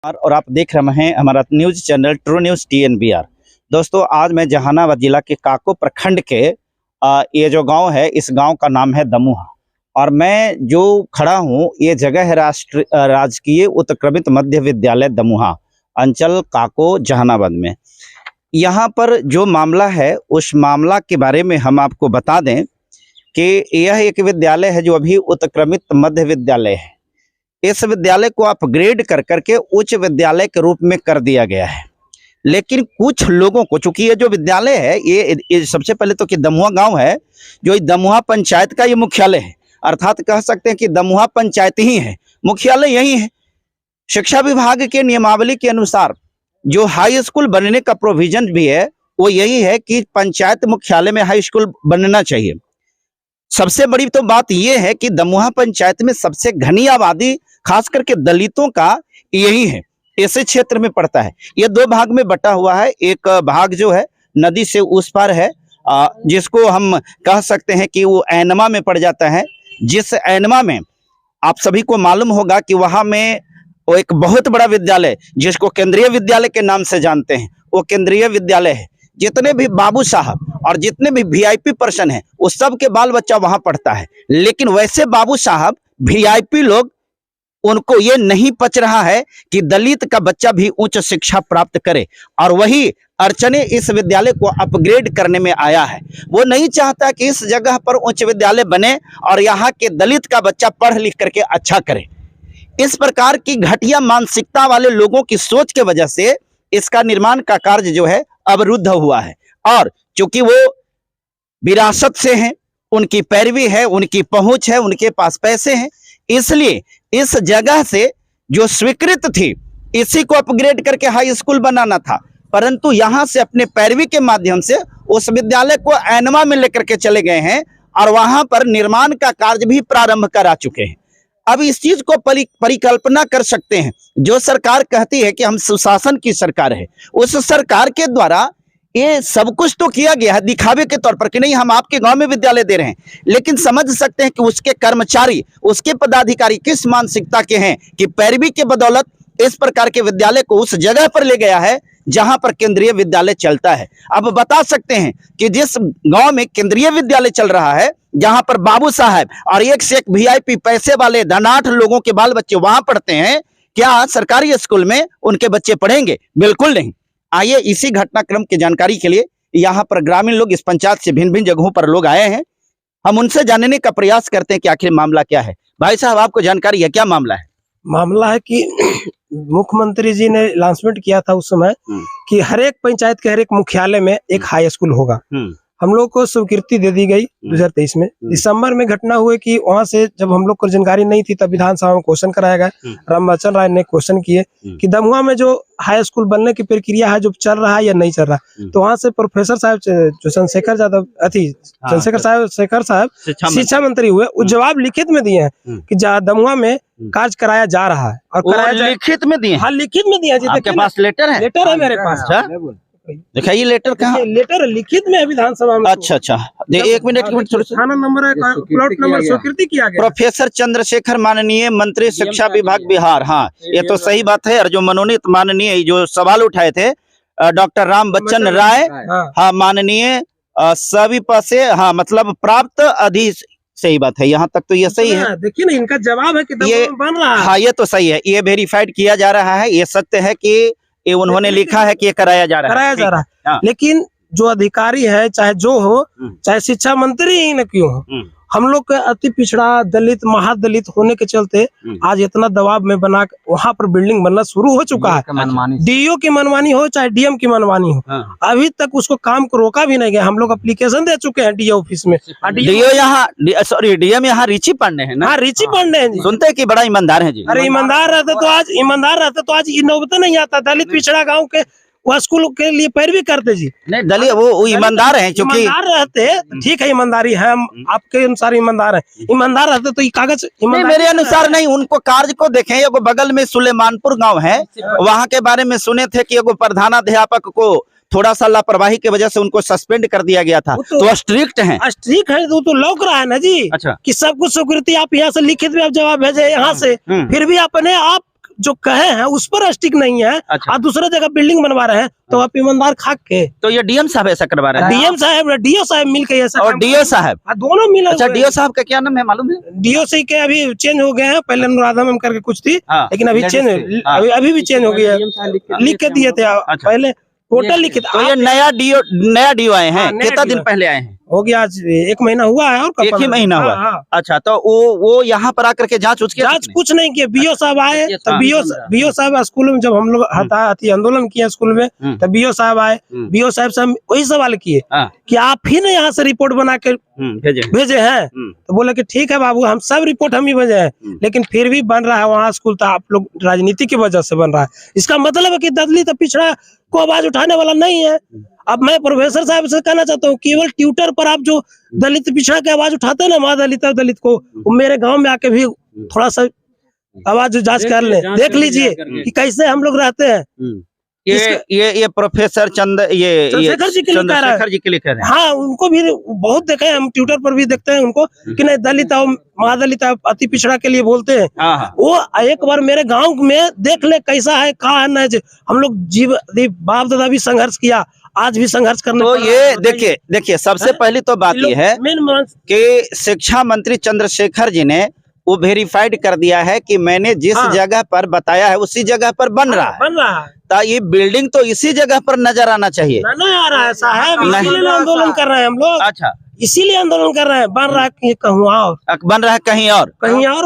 और आप देख रहे हैं हमारा news channel true news TNBR। दोस्तों, आज मैं जहानाबाद जिला के काको प्रखंड के ये जो गांव है, इस गांव का नाम है दमुहा। और मैं जो खड़ा हूं, ये जगह है राजकीय उत्क्रमित मध्य विद्यालय दमुहा, अंचल काको, जहानाबाद में। यहाँ पर जो मामला है, उस मामला के बारे में हम आपको बता दें कि यह एक विद्यालय है जो अभी उत्क्रमित मध्य विद्यालय है। इस विद्यालय को अपग्रेड कर करके उच्च विद्यालय के रूप में कर दिया गया है। लेकिन कुछ लोगों को, चूंकि ये जो विद्यालय है, ये सबसे पहले तो कि दमुहा गांव है, जो दमुहा पंचायत का ये मुख्यालय है, अर्थात कह सकते हैं कि दमुहा पंचायत ही है, मुख्यालय यही है। शिक्षा विभाग के नियमावली के अनुसार जो हाई स्कूल बनने का प्रोविजन भी है, वो यही है कि पंचायत मुख्यालय में हाई स्कूल बनना चाहिए। सबसे बड़ी तो बात यह है कि दमुहा पंचायत में सबसे घनी आबादी, खास करके दलितों का, यही है, ऐसे क्षेत्र में पड़ता है। ये दो भाग में बटा हुआ है। एक भाग जो है नदी से उस पार है, जिसको हम कह सकते हैं कि वो ऐनमा में पड़ जाता है। जिस ऐनमा में आप सभी को मालूम होगा कि वहां में वो एक बहुत बड़ा विद्यालय, जिसको केंद्रीय विद्यालय के नाम से जानते हैं, वो केंद्रीय विद्यालय है। जितने भी बाबू साहब और जितने भी VIP पर्सन हैं, उस सब के बाल बच्चा वहां पढ़ता है। लेकिन वैसे बाबू साहब, VIP लोग, उनको ये नहीं पच रहा है कि दलित का बच्चा भी उच्च शिक्षा प्राप्त करे। और वही अर्चने इस विद्यालय को अपग्रेड करने में आया है। वो नहीं चाहता कि इस जगह पर उच्च विद्यालय बने और यहाँ के दलित का बच्चा पढ़ लिख करके अच्छा करे। इस प्रकार की घटिया मानसिकता वाले लोगों की सोच के वजह से इसका निर्माण का कार्य जो है अवरुद्ध हुआ है। और चूंकि वो विरासत से हैं, उनकी पैरवी है, उनकी पहुंच है, उनके पास पैसे हैं, इसलिए इस जगह से जो स्वीकृत थी, इसी को अपग्रेड करके हाई स्कूल बनाना था। परंतु यहां से अपने पैरवी के माध्यम से उस विद्यालय को ऐनमा में लेकर के चले गए हैं और वहां पर निर्माण का कार्य भी प्रारंभ करा चुके हैं। अब इस चीज को परिकल्पना कर सकते हैं। जो सरकार कहती है कि हम सुशासन की सरकार है, उस सरकार के द्वारा ये सब कुछ तो किया गया है दिखावे के तौर पर कि नहीं, हम आपके गांव में विद्यालय दे रहे हैं। लेकिन समझ सकते हैं कि उसके कर्मचारी, उसके पदाधिकारी किस मानसिकता के हैं कि पैरवी के बदौलत इस प्रकार के विद्यालय को उस जगह पर ले गया है जहां पर केंद्रीय विद्यालय चलता है। अब बता सकते हैं कि जिस गांव में केंद्रीय विद्यालय चल रहा है, जहां पर बाबू साहब और एक से एक VIP पैसे वाले धनाढ़ लोगों के बाल बच्चे वहां पढ़ते हैं, क्या सरकारी स्कूल में उनके बच्चे पढ़ेंगे? बिल्कुल नहीं। आइए इसी घटनाक्रम की जानकारी के लिए यहाँ पर ग्रामीण लोग, इस पंचायत से भिन्न भिन्न जगहों पर लोग आए हैं। हम उनसे जानने का प्रयास करते हैं कि आखिर मामला क्या है। भाई साहब, आपको जानकारी है, क्या मामला है? मामला है कि मुख्यमंत्री जी ने अनाउंसमेंट किया था उस समय कि हर एक पंचायत के हर एक मुख्यालय में एक हाई स्कूल होगा। हम लोग को स्वीकृति दे दी गई 2023 में। दिसंबर में घटना हुई कि वहां से जब हम लोग को जानकारी नहीं थी, तब विधानसभा में क्वेश्चन कराया गया। रामबच्चन राय ने क्वेश्चन किए कि दमुहा में जो हाई स्कूल बनने की प्रक्रिया है, जो चल रहा है या नहीं चल रहा। तो वहां से प्रोफेसर साहब जो चंद्रशेखर साहब शिक्षा मंत्री हुए, वो जवाब लिखित में दिए हैं कि दमुहा में कार्य कराया जा रहा है। और लिखित में दिए? हाँ, लिखित में दिया। आपके पास लेटर है? लेटर है मेरे पास। दिखाइए लेटर। कहाँ? लेटर लिखित में विधानसभा में। अच्छा, एक मिनट थाना नंबर है, प्लॉट नंबर स्वीकृति किया गया। प्रोफेसर चंद्रशेखर, माननीय मंत्री शिक्षा विभाग बिहार। हाँ, ये तो सही बात है। और जो मनोनीत माननीय जो सवाल उठाए थे डॉक्टर रामबच्चन राय, हाँ, माननीय सभी से, हाँ, मतलब प्राप्त अधिक, सही बात है। यहाँ तक तो ये सही है। देखिए ना, इनका जवाब है कि ये बन रहा है। हाँ, ये तो सही है, ये वेरीफाइड किया जा रहा है। ये सत्य है कि ये उन्होंने लिखा है कि ये कराया जा रहा है। लेकिन जो अधिकारी है, चाहे जो हो, चाहे शिक्षा मंत्री ही न क्यों हो, हम लोग के अति पिछड़ा दलित, महादलित होने के चलते आज इतना दबाव में बना, वहां पर बिल्डिंग बनना शुरू हो चुका है। DO की मनमानी हो चाहे DM की मनमानी हो, अभी तक उसको काम को रोका भी नहीं गया। हम लोग एप्लीकेशन दे चुके हैं DO ऑफिस में। DO यहाँ, सॉरी, DM यहाँ रिची पांडे है ना? हाँ, रिची पांडे हैं जी। सुनते हैं कि बड़ा ईमानदार है जी। अरे ईमानदार रहते तो आज ये नौबत नहीं आता। दलित पिछड़ा गाँव के वो स्कूल के लिए पैरवी करते जी। नहीं, दलित वो ईमानदार हैं, क्योंकि ईमानदार रहते, ठीक है, ईमानदारी है, हम आपके अनुसार ईमानदार है। ईमानदार रहते तो ये कागज मेरे अनुसार नहीं। उनको कार्य को देखें। एगो बगल में सुलेमानपुर गांव है, वहां के बारे में सुने थे कि एगो प्रधानाध्यापक को थोड़ा सा लापरवाही की वजह से उनको सस्पेंड कर दिया गया था। तो स्ट्रिक्ट है। स्ट्रिक्ट है तो लौक रहा है ना जी। अच्छा, कि सब कुछ स्वीकृति आप यहाँ से लिखित में आप जवाब भेजे यहाँ से, फिर भी अपने आप जो कहे हैं उस पर स्टिक नहीं है। अच्छा। आप दूसरे जगह बिल्डिंग बनवा रहे हैं तो आप ईमानदार खाक के। तो ये डीएम साहब ऐसा करवा रहे हैं डीएम साहब डीओ साहब मिल के ऐसा और काम डीओ साहब, हाँ, दोनों मिले अच्छा हुए डीओ साहब का क्या नाम है मालूम है? हैं। डीओ सी के अभी चेंज हो गए हैं, पहले अनुराधा मैम करके कुछ थी, हाँ, लेकिन अभी चेंज हाँ। अभी भी चेंज हो गई है। लिख के दिए थे पहले टोटल लिखे तो ये नया डीओ आए हैं, हाँ, नया कितना DO दिन पहले आए हैं? हो गया, आज 1 महीना हुआ है। और एक ही महीना हुआ है। हाँ। अच्छा, तो वो यहाँ पर आकर के जांच जांच कुछ नहीं किया। बीओ साहब आए तो हाँ। बीओ साहब स्कूल में जब हम लोग हत्या आंदोलन किया स्कूल में, तब बीओ साहब आए। बीओ साहब से हम वही सवाल किए कि आप ही ने यहाँ से रिपोर्ट बना के भेजे हैं। तो बोले कि ठीक है बाबू, हम सब रिपोर्ट हम ही भेजे हैं, लेकिन फिर भी बन रहा है वहाँ स्कूल, तो आप लोग राजनीति की वजह से बन रहा है। इसका मतलब है कि दलित पिछड़ा को आवाज उठाने वाला नहीं है। अब मैं प्रोफेसर साहब से कहना चाहता हूँ, केवल ट्विटर पर आप जो दलित पिछड़ा की आवाज उठाते हैं ना, माँ दलित और दलित को, वो मेरे गांव में आके भी थोड़ा सा आवाज जांच कर ले, देख लीजिए कि कैसे हम लोग रहते हैं। ये प्रोफेसर चंद्रशेखर जी के लिए कह रहा है। जी के लिए कह रहे हैं। हाँ, उनको भी बहुत देखे हैं हम, ट्विटर पर भी देखते हैं उनको कि नहीं दलित और महादलित अति पिछड़ा के लिए बोलते हैं। हाँ। वो एक बार मेरे गांव में देख ले कैसा है, कहा है नहीं। हम लोग बाप दादा भी संघर्ष किया, आज भी संघर्ष करने। तो ये देखिए सबसे पहली तो बात ये है कि शिक्षा मंत्री चंद्रशेखर जी ने वो वेरीफाइड कर दिया है कि मैंने जिस जगह पर बताया है उसी जगह पर बन रहा है। तो ये बिल्डिंग तो इसी जगह पर नजर आना चाहिए। नहीं आ रहा है साहब, इसीलिए आंदोलन कर रहे हैं हम लोग। अच्छा, इसीलिए आंदोलन कर रहे हैं। बन रहा है कहूँ और बन रहा है कहीं और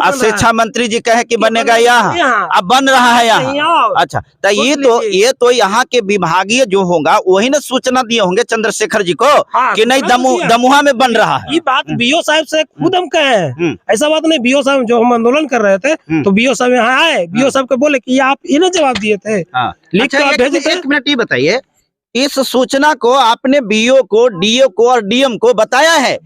अब शिक्षा मंत्री जी कहे कि बनेगा यहाँ, अब बन रहा है यहाँ। अच्छा, तो ये तो यहाँ के विभागीय जो होगा वही ना सूचना दिए होंगे चंद्रशेखर जी को कि नहीं दमुहा में बन रहा है। ये बात बीओ साहब से खुद हम कहे हैं, ऐसा बात नहीं। बीओ साहब जो हम आंदोलन कर रहे थे तो बीओ साहब यहाँ आए, बीओ साहब को बोले कि आप इन्हें जवाब दिए थे। एक मिनट ये बताइए, इस सूचना को आपने बीओ को, डीओ को और डीएम को बताया है?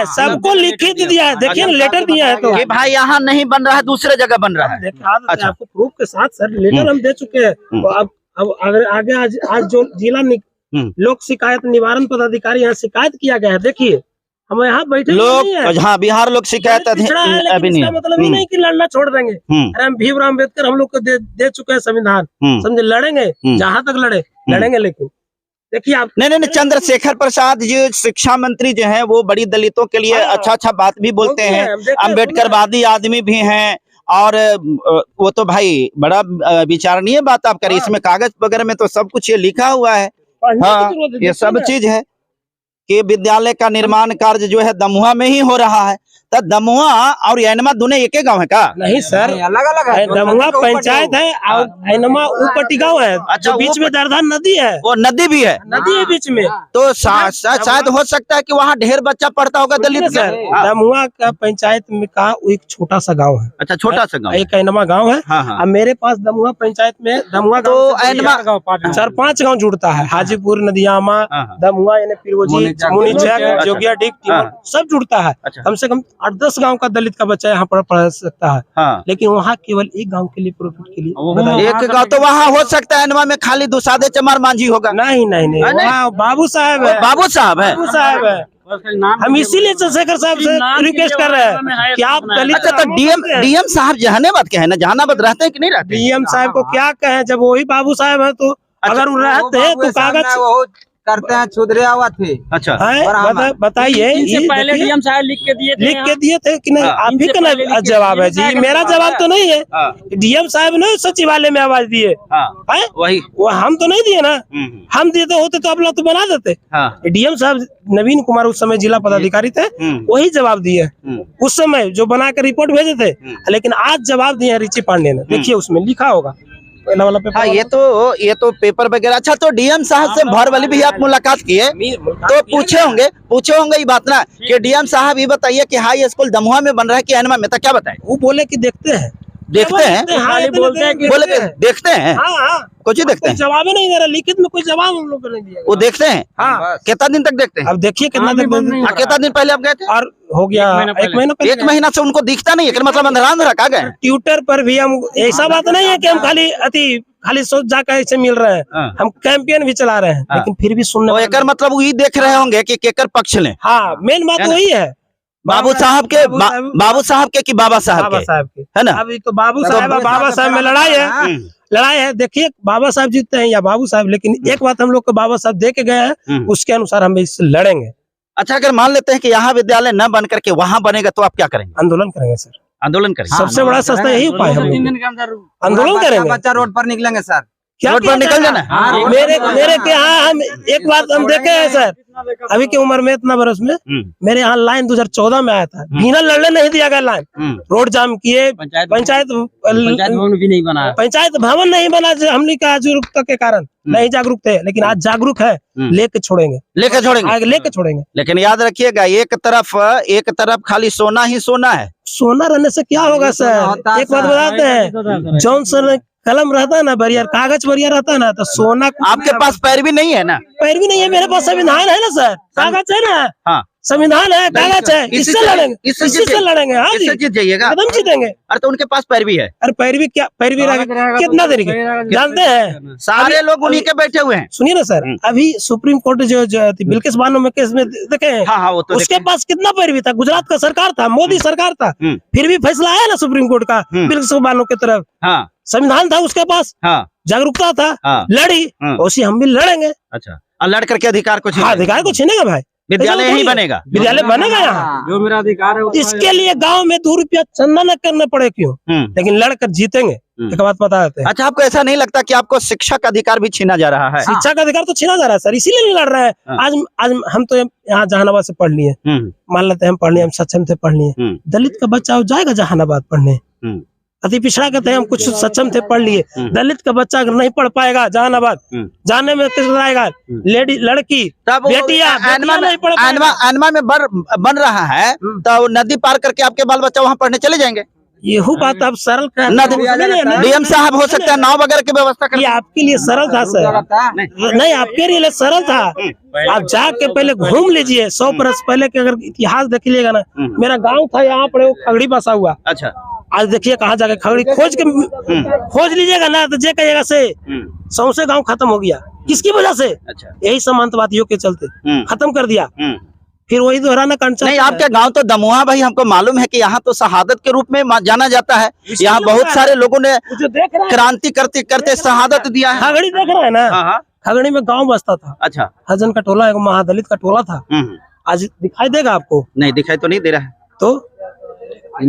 सबको लिखित दिया है। देखिए लेटर दिया है तो कि भाई यहाँ नहीं बन रहा है, दूसरे जगह बन रहा है। अच्छा, आपको प्रूफ के साथ सर लेटर हम दे चुके हैं। तो अब अगर आगे आज जो जिला लोक शिकायत निवारण पदाधिकारी यहाँ शिकायत किया गया है, देखिए हम यहाँ बैठे लोग, हाँ बिहार लोक शिकायत अभी नहीं, मतलब ये नहीं कि लड़ना छोड़ देंगे। अरे हम भीमराव अम्बेडकर हम लोग को दे चुके हैं संविधान, समझे, लड़ेंगे जहाँ तक लड़ेंगे। लेकिन देखिए आप नहीं चंद्रशेखर प्रसाद जी शिक्षा मंत्री जो हैं वो बड़ी दलितों के लिए अच्छा बात भी बोलते हैं, अम्बेडकरवादी आदमी भी हैं, और वो तो भाई बड़ा विचारणीय बात आप करें। इसमें कागज वगैरह में तो सब कुछ ये लिखा हुआ है। हाँ, ये सब चीज है कि विद्यालय का निर्माण कार्य जो है दमुहा में ही हो रहा है। तो दमुहा और एनमा दोनों एक ही गाँव है का? नहीं सर, अलग है। दमुहा पंचायत है और एनमा ऊपटी गाँव है। अच्छा, बीच में दरधान नदी है, वो नदी भी है, नदी है बीच में। तो शायद हो सकता है कि वहाँ ढेर बच्चा पढ़ता होगा दलित का। दमुहा का पंचायत में का एक छोटा सा गाँव है। अच्छा, छोटा सा गाँव, एक एनमा गाँव है। अब मेरे पास दमुहा पंचायत में दमुहा तो एनमा 4-5 गाँव जुड़ता है। हाजीपुर, नदियामा, दमुहा, पिरोजी, मुनीचक, जोगियाडीह, सब जुड़ता है। कम से कम 8-10 गांव का दलित का बच्चा यहाँ पर पढ़ सकता है। लेकिन वहाँ केवल एक गांव के लिए प्रॉफिट के लिए एक गांव, तो वहाँ हो सकता है एनवा में खाली दुसादे चमार मांझी होगा। नहीं, वहाँ बाबू साहब है। बाबू साहब है। हम इसीलिए चंद्रशेखर साहब से रिक्वेस्ट कर रहे हैं कि आप दलित। अच्छा, तो डीएम साहब जहानाबाद के है ना, जहानाबाद रहते हैं कि नहीं रहते? डीएम साहब को क्या कहें, जब वही बाबू साहब है तो अगर वो रहते हैं तो कागज करते हैं, छुदरे हुआ थे। अच्छा, बताइए। पहले डीएम साहब लिख के दिए थे कि नहीं? आप ही का जवाब है जी, मेरा जवाब तो नहीं है। डीएम साहब ने सचिवालय में आवाज दिए, वही वो हम तो नहीं दिए ना। हम देते होते तो आप लोग तो बना देते। डीएम साहब नवीन कुमार उस समय जिला पदाधिकारी थे, वही जवाब दिए उस समय, जो बना कर रिपोर्ट भेजे थे। लेकिन आज जवाब दिए रिची पांडे ने, देखिए उसमें लिखा होगा पहला वाला पेपर। हाँ, ये तो पेपर वगैरह। अच्छा, तो डीएम साहब से भर वाली भी आप मुलाकात किए तो पूछे होंगे ये बात ना कि डीएम साहब ये बताइए कि हाई स्कूल दमुहा में बन रहा है कि एनमा में? तो क्या बताए? वो बोले कि देखते हैं। बोले देखते हैं। कुछ ही देखते हैं, जवाब ही नहीं दे रहा। लिखित में कोई जवाब हम लोग को नहीं दिया। वो देखते हैं। कितना दिन तक देखते हैं? अब देखिए कितना कितना दिन पहले आप गए थे? और हो गया 1 महीना से उनको दिखता नहीं है, मतलब अंधेरा रखा गए। ट्विटर पर भी हम, ऐसा बात नहीं है कि हम खाली सोच जाकर ऐसे मिल रहे हैं। हम कैंपेन भी चला रहे हैं, लेकिन फिर भी सुनने मतलब वही देख रहे होंगे कि केकर पक्ष ले। हाँ, मेन बात वही है। बाबू साहब के बाबू साहब के कि बाबा साहब बाबा के, साहब के है ना? अभी तो बाबू साहब और बाबा साहब में लड़ाई है, लड़ाई है। देखिए बाबा साहब जीतते हैं या बाबू साहब, लेकिन एक बात हम लोग को बाबा साहब दे के गए हैं, उसके अनुसार हम इससे लड़ेंगे। अच्छा, अगर मान लेते हैं कि यहाँ विद्यालय न बन करके वहाँ बनेगा तो आप क्या करेंगे? आंदोलन करेंगे सर, आंदोलन करेंगे। सबसे बड़ा सस्ता यही उपाय है, 3 दिन के अंदर आंदोलन करेंगे। बच्चा रोड पर निकलेंगे सर, क्या रोड पर निकल जाना है? मेरे के यहाँ हम एक बात हम देखे हैं सर, अभी की उम्र में इतना बरस में मेरे यहाँ लाइन 2014 में आया था, बिना लड़ने नहीं दिया गया लाइन, रोड जाम किए, पंचायत भवन भी नहीं बना, पंचायत भवन नहीं बना, हमने का जागरूकता के कारण नहीं जागरूक थे, लेकिन आज जागरूक है, लेके छोड़ेंगे, लेके छोड़ेंगे, आगे लेके छोड़ेंगे। लेकिन याद रखिएगा एक तरफ खाली सोना ही सोना है। सोना रहने से क्या होगा सर, एक बात बताते हैं, जौन सर कलम रहता है ना बरियार, कागज बरियार रहता है ना, तो सोना आपके पास पैरवी नहीं है ना? पैरवी नहीं है, मेरे पास संविधान है ना सर, कागज है ना, हाँ संविधान है, कागज है, इससे लड़ेंगे, इससे इससे लड़ेंगे। हाँ जी, इससे जीत जाइएगा, एकदम जीतेंगे। अरे तो उनके पास पैरवी है। अरे पैरवी क्या, पैरवी कितना देर के जानते हैं, सारे लोग उन्हीं के बैठे हुए हैं। सुनिए ना सर, अभी सुप्रीम कोर्ट जो बिल्किस बानो में केस में देखे हैं, हाँ वो तो उसके पास कितना पैरवी था, गुजरात का सरकार था, मोदी सरकार था, फिर भी फैसला आया ना सुप्रीम कोर्ट का बिल्किस बानो की तरफ, हाँ संविधान था उसके पास, हाँ जागरूकता था, लड़ी, उसी हम भी लड़ेंगे। अच्छा, और लड़ करके अधिकार को छीनेंगे। अधिकार को छीनेगा भाई, विद्यालय यही बनेगा, विद्यालय बनेगा यहाँ, जो मेरा अधिकार है इसके लिए गांव में 2 रुपया चंदा न करना पड़े, क्यों, लेकिन लड़कर जीतेंगे। एक बात बता देते हैं। अच्छा, आपको ऐसा नहीं लगता कि आपको शिक्षा का अधिकार भी छीना जा रहा है? शिक्षा का अधिकार तो छीना जा रहा है सर, इसीलिए नहीं लड़ रहे हैं। आज हम तो यहाँ जहानाबाद से पढ़ लिए, मान लेते हैं हम पढ़ लिए, हम सक्षम थे पढ़ लिए, दलित का बच्चा जाएगा जहानाबाद पढ़ने, अति पिछड़ा के थे हम, कुछ सक्षम थे पढ़ लिए, दलित का बच्चा अगर नहीं पढ़ पाएगा जहानाबाद जाने में कितना आएगा, लेडी लड़की बेटिया नहीं पढ़ पाएगा, अनवा में बन रहा है, तो नदी पार करके आपके बाल बच्चा वहाँ पढ़ने चले जाएंगे। यही बात आप सरल डीएम साहब हो सकता है नाव वगैरह की व्यवस्था कर, ये आपके लिए सरल था सर, नहीं आपके लिए सरल था, आप जाके पहले घूम लीजिए। 100 बरस पहले के अगर इतिहास देख लीजिएगा ना, मेरा गांव था यहाँ पर वो खगड़ी बसा हुआ, अच्छा आज देखिए कहाँ जाके खगड़ी खोज लीजिएगा ना, तो जे कहिएगा से सौसे गांव खत्म हो गया, किसकी वजह से? अच्छा, यही समांतवादियों के चलते खत्म कर दिया, फिर वही दोहराना कंचा। नहीं, आपके गांव तो दमुहा भाई, हमको मालूम है कि यहाँ तो शहादत के रूप में जाना जाता है, यहाँ बहुत सारे लोगों ने क्रांति करते करते शहादत दिया है। खगड़ी देख रहे हैं ना, खगड़ी में गांव बसता था, अच्छा, हजन का टोला, एक महादलित का टोला था, आज दिखाई देगा आपको? नहीं दिखाई तो नहीं दे रहा है। तो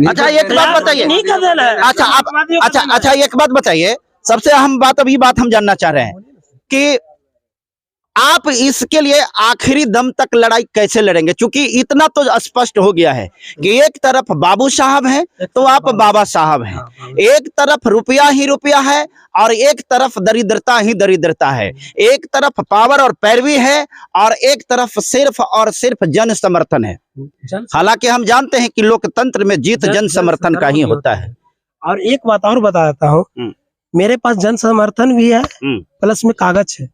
अच्छा एक बात बताइए, नहीं कर देना है। अच्छा आप अच्छा एक बात बताइए, सबसे अहम बात हम जानना चाह रहे हैं कि आप इसके लिए आखिरी दम तक लड़ाई कैसे लड़ेंगे, क्योंकि इतना तो स्पष्ट हो गया है कि एक तरफ बाबू साहब हैं तो आप बाबा साहब हैं, एक तरफ रुपया ही रुपया है और एक तरफ दरिद्रता ही दरिद्रता है, एक तरफ पावर और पैरवी है और एक तरफ सिर्फ और सिर्फ जन समर्थन है। हालांकि हम जानते हैं कि लोकतंत्र में जीत जन समर्थन का ही होता है। और एक बात और बता देता हूँ, मेरे पास जन समर्थन भी है, प्लस में कागज है,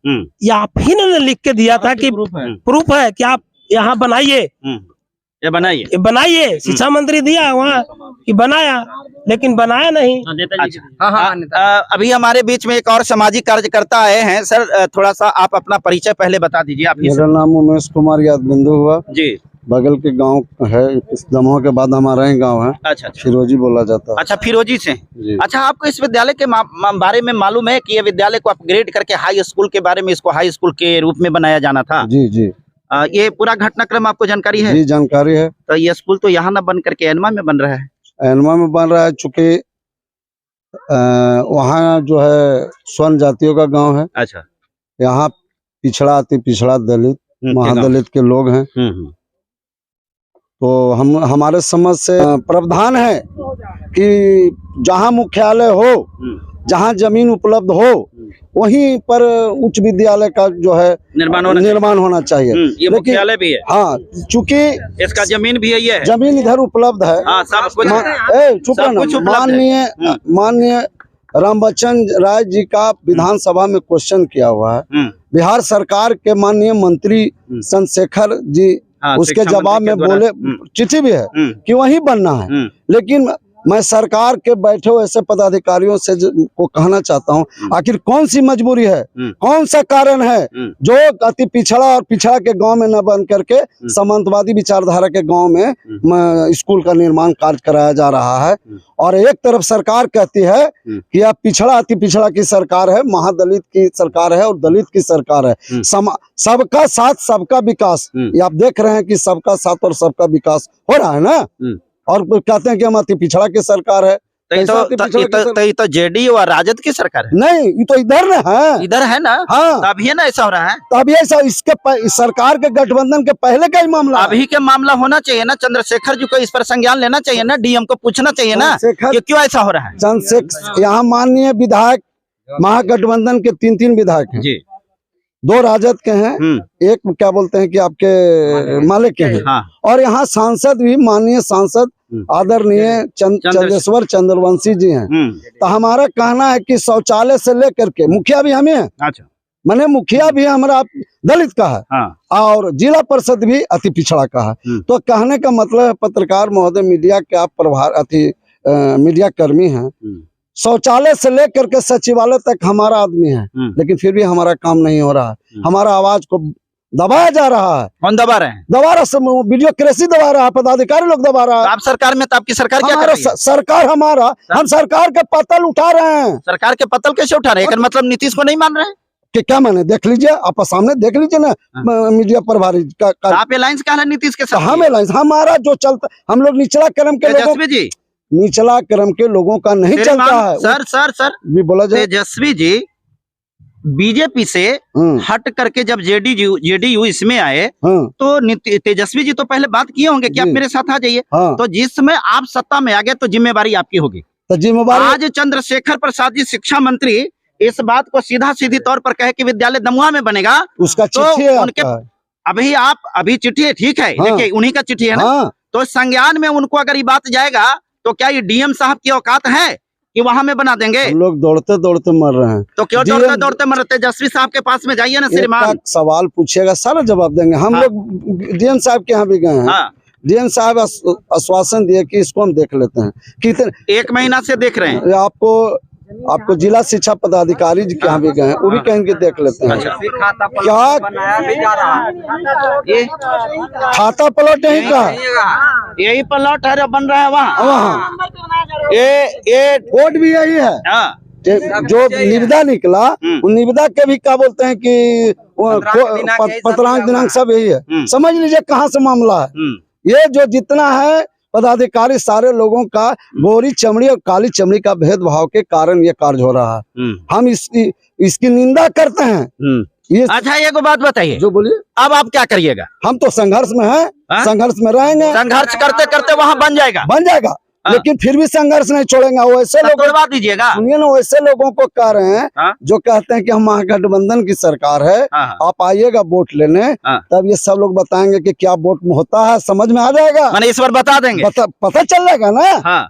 ये आप ही ने लिख के दिया था कि प्रूफ है कि आप यहाँ बनाइए, ये बनाइए, शिक्षा मंत्री दिया वहाँ कि बनाया, लेकिन बनाया नहीं। अभी हमारे बीच में एक और सामाजिक कार्यकर्ता आए हैं। सर थोड़ा सा आप अपना परिचय पहले बता दीजिए। आप मेरा नाम उमेश कुमार याद बिंदु हुआ जी, बगल के गांव है, इस दमोह के बाद हमारा ही गांव है। अच्छा, फिरोजी बोला जाता है। अच्छा, फिरोजी से। अच्छा, आपको इस विद्यालय के बारे में मालूम है कि ये विद्यालय को अपग्रेड करके हाई स्कूल के बारे में, इसको हाई स्कूल के रूप में बनाया जाना था? जी जी, ये पूरा घटनाक्रम आपको जानकारी है? जी जानकारी है। तो ये स्कूल तो यहाँ न बन करके एनमा में बन रहा है। एनमा में बन रहा है, चूँकि वहाँ जो है स्वर्ण जातियों का गांव है। अच्छा, यहाँ पिछड़ा अति पिछड़ा दलित महादलित के लोग हैं, तो हमारे समझ से प्रावधान है कि जहाँ मुख्यालय हो, जहाँ जमीन उपलब्ध हो, वहीं पर उच्च विद्यालय का जो है निर्माण होना चाहिए। ये मुख्यालय भी है। हाँ, चूंकि इसका जमीन भी है, ये जमीन इधर उपलब्ध है। हाँ, सब कुछ माननीय राम बच्चन राय जी का विधानसभा में क्वेश्चन किया हुआ है। बिहार सरकार के माननीय मंत्री चंद्रशेखर जी उसके जवाब में बोले, चिट्ठी भी है कि वहीं बनना है, लेकिन मैं सरकार के बैठे हुए ऐसे पदाधिकारियों से को कहना चाहता हूँ, आखिर कौन सी मजबूरी है, कौन सा कारण है जो अति पिछड़ा और पिछड़ा के गांव में न बन करके सामंतवादी विचारधारा के गांव में स्कूल का निर्माण कार्य कराया जा रहा है। और एक तरफ सरकार कहती है कि अब पिछड़ा अति पिछड़ा की सरकार है, महादलित की सरकार है और दलित की सरकार है, सबका साथ सबका विकास। ये आप देख रहे हैं कि सबका साथ और सबका विकास हो रहा है ना, और कहते हैं कि हम अति पिछड़ा की सरकार है। तो जेडीयू और राजद की सरकार है। नहीं, ये तो इधर न है, इधर है ना। हाँ, तभी ना ऐसा हो रहा है। तभी ऐसा इसके सरकार के गठबंधन के पहले का ही मामला, अभी के मामला होना चाहिए ना। चंद्रशेखर जी को इस पर संज्ञान लेना चाहिए ना, डीएम को पूछना चाहिए ना कि क्यों ऐसा हो रहा है। चंद्रशेखर यहाँ माननीय विधायक महागठबंधन के 3 विधायक हैं जी। 2 राजद के हैं, एक क्या बोलते हैं कि आपके माले के हैं, हाँ। और यहाँ सांसद भी माननीय सांसद आदरणीय चंद्रेश्वर चंद्रवंशी जी हैं। तो हमारा कहना है कि शौचालय से लेकर के मुखिया भी हमें है। अच्छा। मैंने मुखिया भी हमारा दलित का है, हाँ। और जिला परिषद भी अति पिछड़ा का है। तो कहने का मतलब है, पत्रकार महोदय, मीडिया के आप मीडिया कर्मी हैं, शौचालय से लेकर के सचिवालय तक हमारा आदमी है, लेकिन फिर भी हमारा काम नहीं हो रहा है। हमारा आवाज को दबाया जा रहा है। कौन दबा रहे हैं? दबा रहा, ब्यूरोक्रेसी दबा रहा है, पदाधिकारी लोग दबा रहा है। आप सरकार में, तो आपकी सरकार क्या कर रही है? सरकार हमारा, हम सरकार के पतल उठा रहे हैं। सरकार के पतल कैसे उठा रहे हैं? मतलब नीतीश को नहीं मान रहे हैं कि क्या? माने देख लीजिए, आप सामने देख लीजिए ना, मीडिया प्रभारी का आप अलायंस कहा नीतीश के साथ। हम अलायंस, हमारा जो चलता, हम लोग निचला क्रम के लोगों, निचला क्रम के लोगों का नहीं चलता है। सर भी बोला जाए, तेजस्वी जी बीजेपी से हट करके जब जेडीयू इसमें आए, तो तेजस्वी जी तो पहले बात किए होंगे कि आप मेरे साथ आ जाइए। तो जिसमें आप सत्ता में आ गए तो जिम्मेवारी आपकी होगी। तो जिम्मेवारी आज चंद्रशेखर प्रसाद जी शिक्षा मंत्री इस बात को सीधा सीधी तौर पर कहे कि विद्यालय दमुहा में बनेगा, उसका चिट्ठी है उनके। अभी चिट्ठी है, ठीक है, देखिए उन्हीं का चिट्ठी है ना। तो संज्ञान में उनको अगर ये बात जाएगा तो क्या ये डीएम साहब की औकात है कि वहां में बना देंगे? हम लोग दौड़ते दौड़ते मर रहे हैं। तो क्यों दौड़ते दौड़ते मर रहे? तेजस्वी साहब के पास में जाइए ना, श्रीमान। सवाल पूछिएगा, सारा जवाब देंगे। हम लोग डीएम साहब के यहाँ भी गए हैं, डीएम साहब आश्वासन दिए कि इसको हम देख लेते हैं। कितने 1 महीना से देख रहे हैं। आपको जिला शिक्षा पदाधिकारी जी के यहाँ भी गए, वो भी कहेंगे देख लेते हैं। क्या खाता प्लॉट यही प्लॉट है जो बन रहा है वहाँ ये कोड भी यही है। जो निविदा निकला, निविदा के भी क्या बोलते हैं कि पत्रांक दिनांक सब यही है। समझ लीजिए कहाँ से मामला है। ये जो जितना है पदाधिकारी, सारे लोगों का गोरी चमड़ी और काली चमड़ी का भेदभाव के कारण ये कार्य हो रहा है। हम इसकी निंदा करते हैं। ये अच्छा, एक बात बताइए, जो बोलिए। अब आप क्या करिएगा? हम तो संघर्ष में हैं, संघर्ष में रहेंगे। संघर्ष करते करते वहाँ बन जाएगा, लेकिन फिर भी संघर्ष नहीं छोड़ेंगे। वैसे लोग तोड़वा दीजिएगा, सुनिए ना, वैसे लोगों को कह रहे हैं जो कहते हैं कि हम महागठबंधन की सरकार है, आप आइएगा वोट लेने, तब ये सब लोग बताएंगे कि क्या वोट में होता है, समझ में आ जाएगा। मैंने इस बार बता देंगे, पता चल जाएगा ना।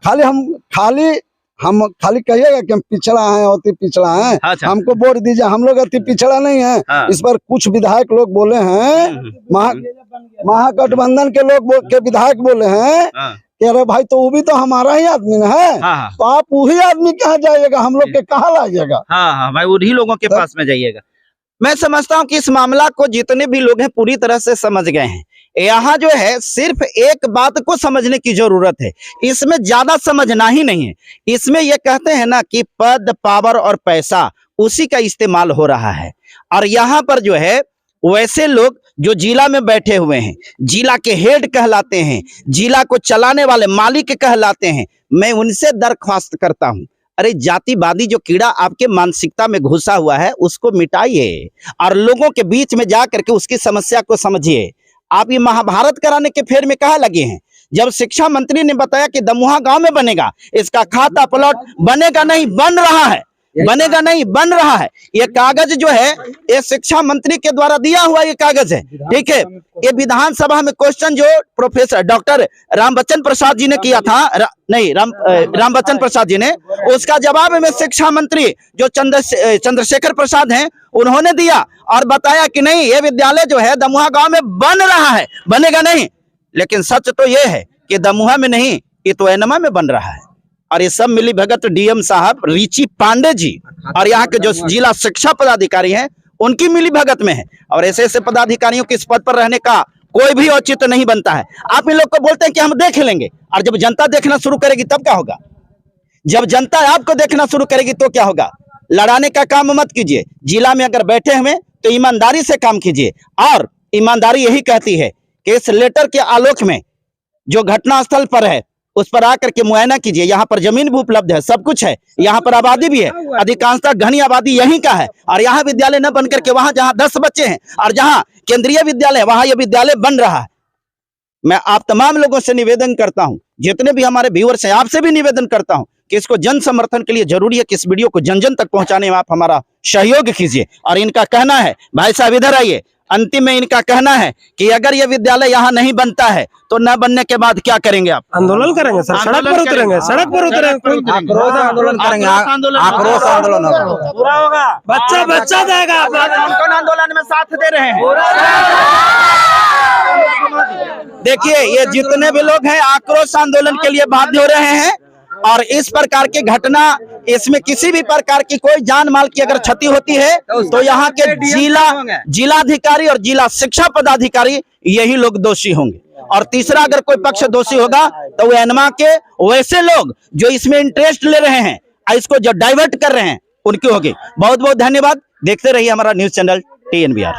हम खाली कहिएगा कि हम पिछड़ा हैं, अति पिछड़ा हैं, हमको वोट दीजिए। हम लोग अति पिछड़ा नहीं है। इस बार कुछ विधायक लोग बोले हैं, महागठबंधन के लोग के विधायक बोले हैं, अरे भाई तो वो भी तो हमारा ही आदमी न है। तो आप वही आदमी कहाँ जाइएगा, हम लोग के कहाँ लाइएगा? हाँ भाई, उन्हीं लोगों के पास में जाइएगा। मैं समझता हूँ कि इस मामला को जितने भी लोग हैं पूरी तरह से समझ गए हैं। यहाँ जो है सिर्फ एक बात को समझने की जरूरत है, इसमें ज्यादा समझना ही नहीं है। इसमें ये कहते हैं ना कि पद, पावर और पैसा, उसी का इस्तेमाल हो रहा है। और यहाँ पर जो है वैसे लोग जो जिला में बैठे हुए हैं, जिला के हेड कहलाते हैं, जिला को चलाने वाले मालिक कहलाते हैं, मैं उनसे दरख्वास्त करता हूं, अरे जातिवादी जो कीड़ा आपके मानसिकता में घुसा हुआ है उसको मिटाइए और लोगों के बीच में जा करके उसकी समस्या को समझिए। आप ये महाभारत कराने के फेर में कहाँ लगे हैं? जब शिक्षा मंत्री ने बताया कि दमुहा गांव में बनेगा, इसका खाता प्लॉट बनेगा नहीं, बन रहा है, बनेगा नहीं, बन रहा है। ये कागज जो है ये शिक्षा मंत्री के द्वारा दिया हुआ ये कागज है, ठीक है। ये विधानसभा में क्वेश्चन जो प्रोफेसर डॉक्टर रामबच्चन प्रसाद जी ने किया था, रामबच्चन प्रसाद जी ने, उसका जवाब में शिक्षा मंत्री जो चंद्रशेखर प्रसाद हैं उन्होंने दिया और बताया कि नहीं, ये विद्यालय जो है दमुहा गांव में बन रहा है, बनेगा नहीं। लेकिन सच तो ये है कि दमुहा में नहीं, ये तो एनमा में बन रहा है। और ये सब मिली भगत डीएम साहब रिची पांडे जी और यहाँ के जो जिला शिक्षा पदाधिकारी हैं उनकी मिली भगत में है। और ऐसे ऐसे पदाधिकारियों के इस पद पर रहने का कोई भी औचित्य नहीं बनता है। आप इन लोग को बोलते हैं कि हम देख लेंगे, और जब जनता देखना शुरू करेगी तब क्या होगा? जब जनता आपको देखना शुरू करेगी तो क्या होगा? लड़ाने का काम मत कीजिए। जिला में अगर बैठे हुए तो ईमानदारी से काम कीजिए, और ईमानदारी यही कहती है कि इस लेटर के आलोक में जो घटना स्थल पर है उस पर आकर के मुआयना कीजिए। यहाँ पर जमीन भी उपलब्ध है, सब कुछ है, यहाँ पर आबादी भी है, अधिकांशतः घनी आबादी यहीं का है। और यहाँ विद्यालय न बन करके वहां जहाँ 10 बच्चे हैं और जहाँ केंद्रीय विद्यालय वहां यह विद्यालय बन रहा है। मैं आप तमाम लोगों से निवेदन करता हूं, जितने भी हमारे व्यूअर्स हैं, आपसे भी निवेदन करता हूं कि इसको जन समर्थन के लिए जरूरी है कि इस वीडियो को जन जन तक पहुंचाने में आप हमारा सहयोग कीजिए। और इनका कहना है, भाई साहब इधर आइए, अंतिम में इनका कहना है कि अगर ये विद्यालय यहाँ नहीं बनता है तो न बनने के बाद क्या करेंगे आप? आंदोलन करेंगे सर, सड़क पर उतरेंगे, सड़क पर उतरेंगे, आक्रोश आंदोलन करेंगे, आक्रोश आंदोलन होगा। पूरा होगा, बच्चा बच्चा जाएगा। कौन आंदोलन में साथ दे रहे हैं? देखिए, ये जितने भी लोग हैं आक्रोश आंदोलन के लिए बाध्य हो रहे हैं। और इस प्रकार की घटना, इसमें किसी भी प्रकार की कोई जान माल की अगर क्षति होती है तो यहाँ के जिलाधिकारी और जिला शिक्षा पदाधिकारी यही लोग दोषी होंगे। और तीसरा, अगर कोई पक्ष दोषी होगा तो वो एनमा के वैसे लोग जो इसमें इंटरेस्ट ले रहे हैं, इसको जो डाइवर्ट कर रहे हैं, उनकी होगी। बहुत बहुत धन्यवाद। देखते रहिए हमारा न्यूज चैनल TNBR।